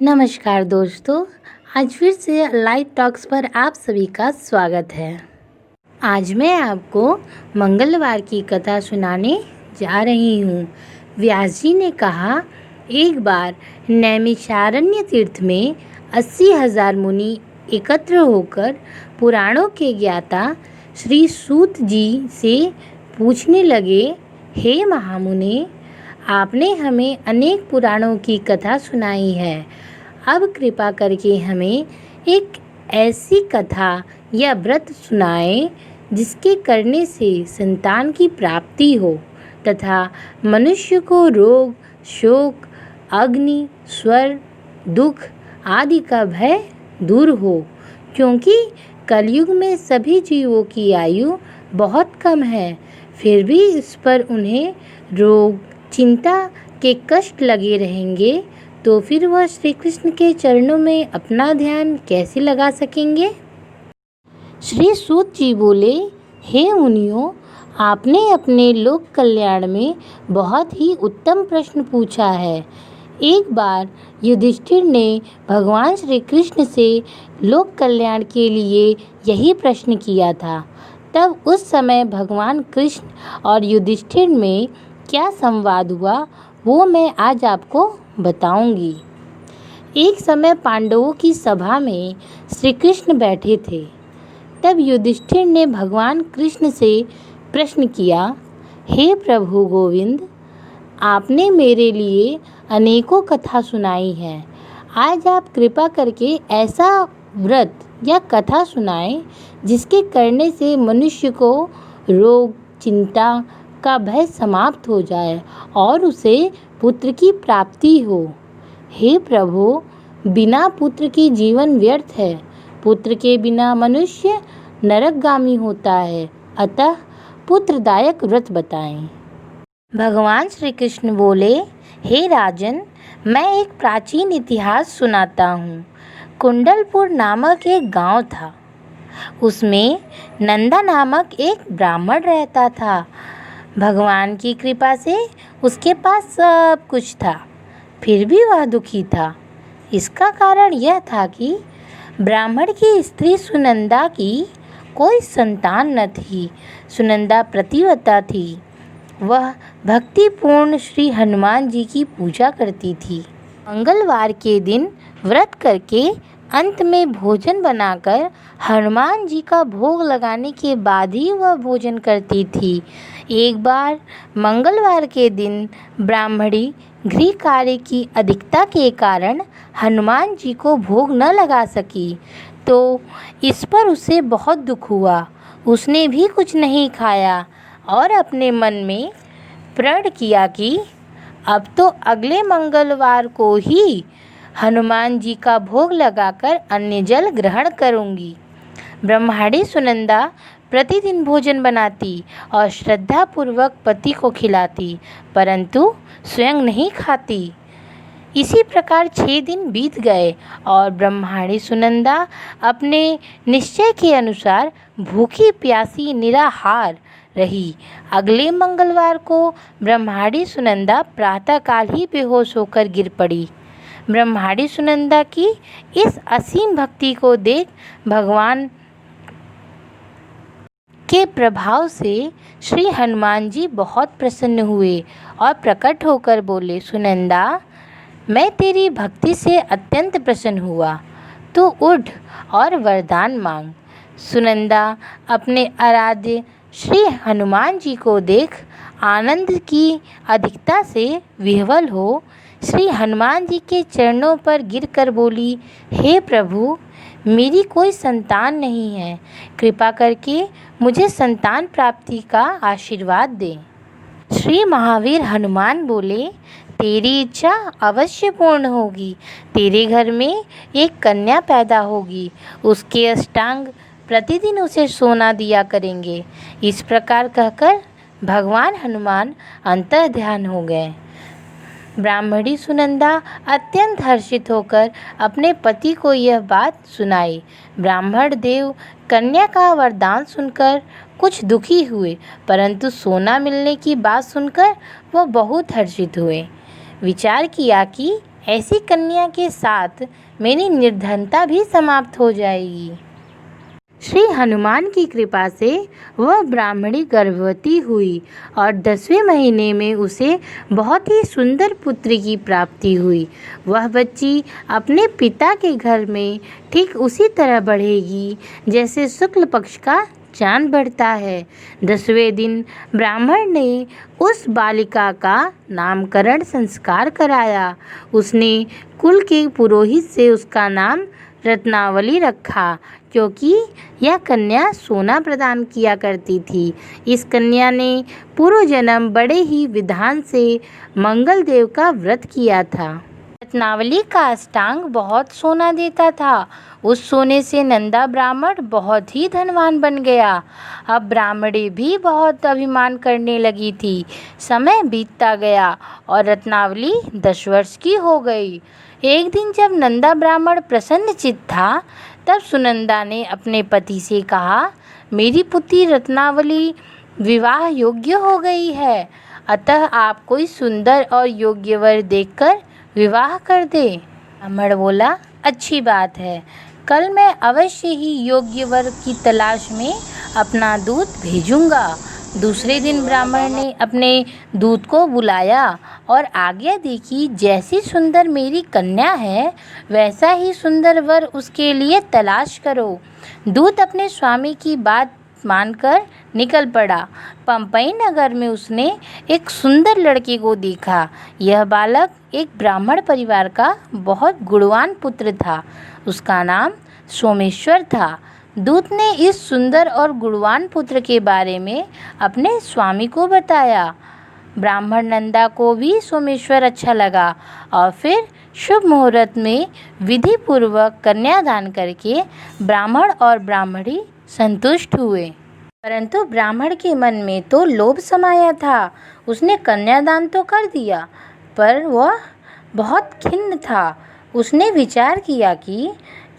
नमस्कार दोस्तों, आज फिर से लाइव टॉक्स पर आप सभी का स्वागत है। आज मैं आपको मंगलवार की कथा सुनाने जा रही हूँ। व्यास जी ने कहा, एक बार नैमिषारण्य तीर्थ में 80,000 मुनि एकत्र होकर पुराणों के ज्ञाता श्री सूत जी से पूछने लगे, हे महामुने, आपने हमें अनेक पुराणों की कथा सुनाई है। अब कृपा करके हमें एक ऐसी कथा या व्रत सुनाएं जिसके करने से संतान की प्राप्ति हो तथा मनुष्य को रोग, शोक, अग्नि, स्वर, दुख आदि का भय दूर हो, क्योंकि कलयुग में सभी जीवों की आयु बहुत कम है, फिर भी इस पर उन्हें रोग, चिंता के कष्ट लगे रहेंगे, तो फिर वह श्री कृष्ण के चरणों में अपना ध्यान कैसे लगा सकेंगे। श्री सूत जी बोले, हे मुनियों, आपने अपने लोक कल्याण में बहुत ही उत्तम प्रश्न पूछा है। एक बार युधिष्ठिर ने भगवान श्री कृष्ण से लोक कल्याण के लिए यही प्रश्न किया था। तब उस समय भगवान कृष्ण और युधिष्ठिर में क्या संवाद हुआ वो मैं आज आपको बताऊंगी। एक समय पांडवों की सभा में श्री कृष्ण बैठे थे। तब युधिष्ठिर ने भगवान कृष्ण से प्रश्न किया, हे प्रभु गोविंद, आपने मेरे लिए अनेकों कथा सुनाई है। आज आप कृपा करके ऐसा व्रत या कथा सुनाएं जिसके करने से मनुष्य को रोग, चिंता का भय समाप्त हो जाए और उसे पुत्र की प्राप्ति हो। हे प्रभु, बिना पुत्र की जीवन व्यर्थ है। पुत्र के बिना मनुष्य नरकगामी होता है। अतः पुत्रदायक व्रत बताएं। भगवान श्री कृष्ण बोले, हे राजन, मैं एक प्राचीन इतिहास सुनाता हूँ। कुंडलपुर नामक एक गांव था। उसमें नंदा नामक एक ब्राह्मण रहता था। भगवान की कृपा से उसके पास सब कुछ था, फिर भी वह दुखी था। इसका कारण यह था कि ब्राह्मण की स्त्री सुनंदा की कोई संतान न थी। सुनंदा प्रतिव्रता थी। वह भक्तिपूर्ण श्री हनुमान जी की पूजा करती थी। मंगलवार के दिन व्रत करके अंत में भोजन बनाकर हनुमान जी का भोग लगाने के बाद ही वह भोजन करती थी। एक बार मंगलवार के दिन ब्राह्मणी गृह कार्य की अधिकता के कारण हनुमान जी को भोग न लगा सकी, तो इस पर उसे बहुत दुख हुआ। उसने भी कुछ नहीं खाया और अपने मन में प्रण किया कि अब तो अगले मंगलवार को ही हनुमान जी का भोग लगाकर अन्न जल ग्रहण करूंगी। ब्रह्माणी सुनंदा प्रतिदिन भोजन बनाती और श्रद्धापूर्वक पति को खिलाती, परंतु स्वयं नहीं खाती। इसी प्रकार 6 दिन बीत गए और ब्रह्माणी सुनंदा अपने निश्चय के अनुसार भूखी प्यासी निराहार रही। अगले मंगलवार को ब्रह्माणी सुनंदा प्रातःकाल ही बेहोश होकर गिर पड़ी। ब्रह्माणी सुनंदा की इस असीम भक्ति को देख भगवान के प्रभाव से श्री हनुमान जी बहुत प्रसन्न हुए और प्रकट होकर बोले, सुनंदा, मैं तेरी भक्ति से अत्यंत प्रसन्न हुआ। तू उठ और वरदान मांग। सुनंदा अपने आराध्य श्री हनुमान जी को देख आनंद की अधिकता से विह्वल हो श्री हनुमान जी के चरणों पर गिरकर बोली, हे प्रभु, मेरी कोई संतान नहीं है। कृपा करके मुझे संतान प्राप्ति का आशीर्वाद दें। श्री महावीर हनुमान बोले, तेरी इच्छा अवश्य पूर्ण होगी। तेरे घर में एक कन्या पैदा होगी। उसके अष्टांग प्रतिदिन उसे सोना दिया करेंगे। इस प्रकार कहकर भगवान हनुमान अंतर्ध्यान हो गए। ब्राह्मणी सुनंदा अत्यंत हर्षित होकर अपने पति को यह बात सुनाई। ब्राह्मण देव कन्या का वरदान सुनकर कुछ दुखी हुए, परंतु सोना मिलने की बात सुनकर वह बहुत हर्षित हुए। विचार किया कि ऐसी कन्या के साथ मेरी निर्धनता भी समाप्त हो जाएगी। श्री हनुमान की कृपा से वह ब्राह्मणी गर्भवती हुई और 10वें महीने में उसे बहुत ही सुंदर पुत्र की प्राप्ति हुई। वह बच्ची अपने पिता के घर में ठीक उसी तरह बढ़ेगी जैसे शुक्ल पक्ष का चांद बढ़ता है। 10वें दिन ब्राह्मण ने उस बालिका का नामकरण संस्कार कराया। उसने कुल के पुरोहित से उसका नाम रत्नावली रखा, क्योंकि यह कन्या सोना प्रदान किया करती थी। इस कन्या ने पूर्व जन्म बड़े ही विधान से मंगल देव का व्रत किया था। रत्नावली का अष्टांग बहुत सोना देता था। उस सोने से नंदा ब्राह्मण बहुत ही धनवान बन गया। अब ब्राह्मणी भी बहुत अभिमान करने लगी थी। समय बीतता गया और रत्नावली 10 वर्ष की हो गई। एक दिन जब नंदा ब्राह्मण प्रसन्नचित्त था, तब सुनंदा ने अपने पति से कहा, मेरी पुत्री रत्नावली विवाह योग्य हो गई है, अतः आप कोई सुंदर और योग्य वर देखकर विवाह कर दे। ब्राह्मण बोला, अच्छी बात है, कल मैं अवश्य ही योग्य वर की तलाश में अपना दूत भेजूंगा। दूसरे दिन ब्राह्मण ने अपने दूत को बुलाया और आज्ञा दी कि जैसी सुंदर मेरी कन्या है, वैसा ही सुंदर वर उसके लिए तलाश करो। दूत अपने स्वामी की बात मानकर निकल पड़ा। पंपई नगर में उसने एक सुंदर लड़के को देखा। यह बालक एक ब्राह्मण परिवार का बहुत गुणवान पुत्र था। उसका नाम सोमेश्वर था। दूत ने इस सुंदर और गुणवान पुत्र के बारे में अपने स्वामी को बताया। ब्राह्मण नंदा को भी सोमेश्वर अच्छा लगा और फिर शुभ मुहूर्त में विधि पूर्वक कन्यादान करके ब्राह्मण और ब्राह्मणी संतुष्ट हुए। परंतु ब्राह्मण के मन में तो लोभ समाया था। उसने कन्यादान तो कर दिया, पर वह बहुत खिन्न था। उसने विचार किया कि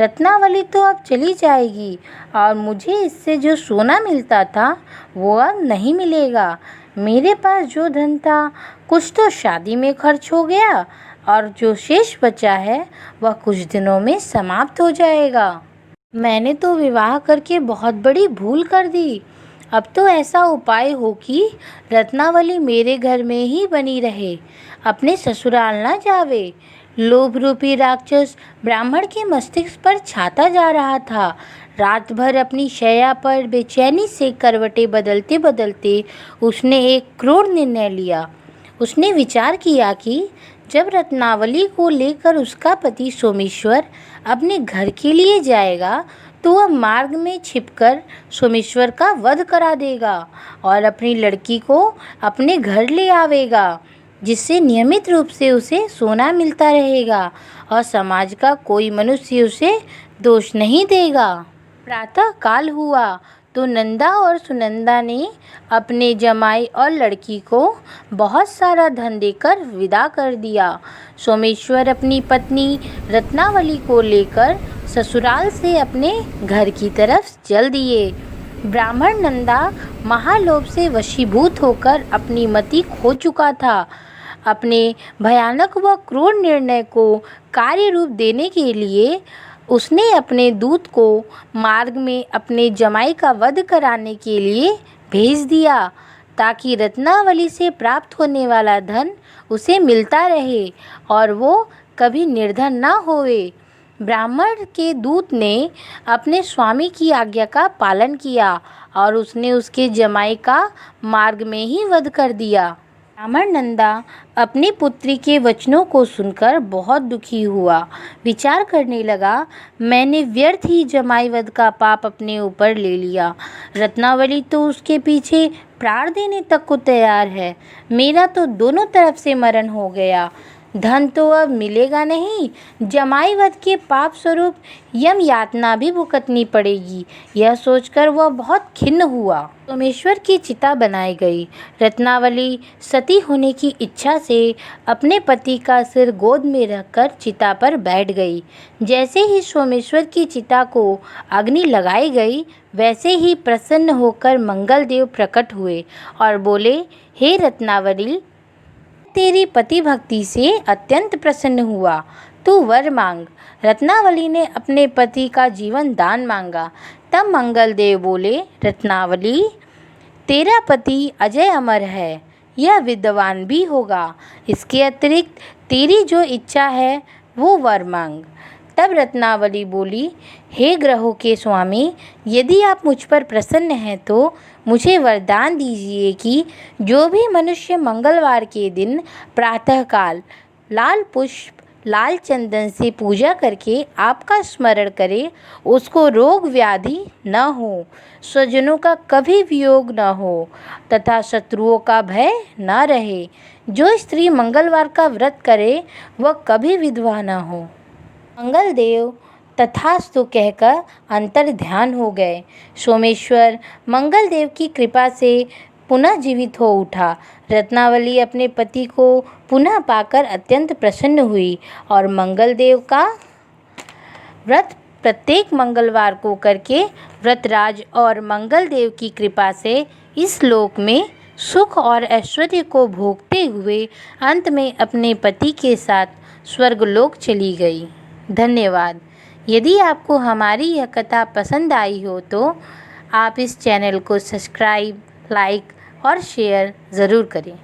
रत्नावली तो अब चली जाएगी और मुझे इससे जो सोना मिलता था वो अब नहीं मिलेगा। मेरे पास जो धन था कुछ तो शादी में खर्च हो गया और जो शेष बचा है वह कुछ दिनों में समाप्त हो जाएगा। मैंने तो विवाह करके बहुत बड़ी भूल कर दी। अब तो ऐसा उपाय हो कि रत्नावली मेरे घर में ही बनी रहे, अपने ससुराल ना जावे। लोभ रूपी राक्षस ब्राह्मण के मस्तिष्क पर छाता जा रहा था। रात भर अपनी शैया पर बेचैनी से करवटें बदलते बदलते उसने एक क्रूर निर्णय लिया। उसने विचार किया कि जब रत्नावली को लेकर उसका पति सोमेश्वर अपने घर के लिए जाएगा, तो वह मार्ग में छिपकर सोमेश्वर का वध करा देगा और अपनी लड़की को अपने घर ले आवेगा, जिससे नियमित रूप से उसे सोना मिलता रहेगा और समाज का कोई मनुष्य उसे दोष नहीं देगा। प्रातः काल हुआ तो नंदा और सुनंदा ने अपने जमाई और लड़की को बहुत सारा धन देकर विदा कर दिया। सोमेश्वर अपनी पत्नी रत्नावली को लेकर ससुराल से अपने घर की तरफ चल दिए। ब्राह्मण नंदा महालोभ से वशीभूत होकर अपनी मति खो चुका था। अपने भयानक व क्रूर निर्णय को कार्य रूप देने के लिए उसने अपने दूत को मार्ग में अपने जमाई का वध कराने के लिए भेज दिया, ताकि रत्नावली से प्राप्त होने वाला धन उसे मिलता रहे और वो कभी निर्धन ना होवे। ब्राह्मण के दूत ने अपने स्वामी की आज्ञा का पालन किया और उसने उसके जमाई का मार्ग में ही वध कर दिया। ब्राह्मण नंदा अपनी पुत्री के वचनों को सुनकर बहुत दुखी हुआ। विचार करने लगा, मैंने व्यर्थ ही जमाई वध का पाप अपने ऊपर ले लिया। रत्नावली तो उसके पीछे प्राण देने तक को तैयार है। मेरा तो दोनों तरफ से मरण हो गया। धन तो अब मिलेगा नहीं, जमाई वध के पाप स्वरूप यम यातना भी भुगतनी पड़ेगी। यह सोचकर वह बहुत खिन्न हुआ। सोमेश्वर की चिता बनाई गई। रत्नावली सती होने की इच्छा से अपने पति का सिर गोद में रखकर चिता पर बैठ गई। जैसे ही सोमेश्वर की चिता को अग्नि लगाई गई, वैसे ही प्रसन्न होकर मंगल देव प्रकट हुए और बोले, हे रत्नावली, तेरी पति भक्ति से अत्यंत प्रसन्न हुआ, तू वर मांग। रत्नावली ने अपने पति का जीवन दान मांगा। तब मंगलदेव बोले, रत्नावली, तेरा पति अजय अमर है, यह विद्वान भी होगा। इसके अतिरिक्त तेरी जो इच्छा है वो वर मांग। तब रत्नावली बोली, हे ग्रहों के स्वामी, यदि आप मुझ पर प्रसन्न हैं तो मुझे वरदान दीजिए कि जो भी मनुष्य मंगलवार के दिन प्रातःकाल लाल पुष्प लाल चंदन से पूजा करके आपका स्मरण करे, उसको रोग व्याधि न हो, स्वजनों का कभी वियोग न हो तथा शत्रुओं का भय न रहे। जो स्त्री मंगलवार का व्रत करे वह कभी विधवा न हो। मंगलदेव तथास्तु कहकर अंतर ध्यान हो गए। सोमेश्वर मंगलदेव की कृपा से पुनः जीवित हो उठा। रत्नावली अपने पति को पुनः पाकर अत्यंत प्रसन्न हुई और मंगलदेव का व्रत प्रत्येक मंगलवार को करके व्रतराज और मंगलदेव की कृपा से इस लोक में सुख और ऐश्वर्य को भोगते हुए अंत में अपने पति के साथ स्वर्गलोक चली गई। धन्यवाद। यदि आपको हमारी यह कथा पसंद आई हो तो आप इस चैनल को सब्सक्राइब, लाइक और शेयर ज़रूर करें।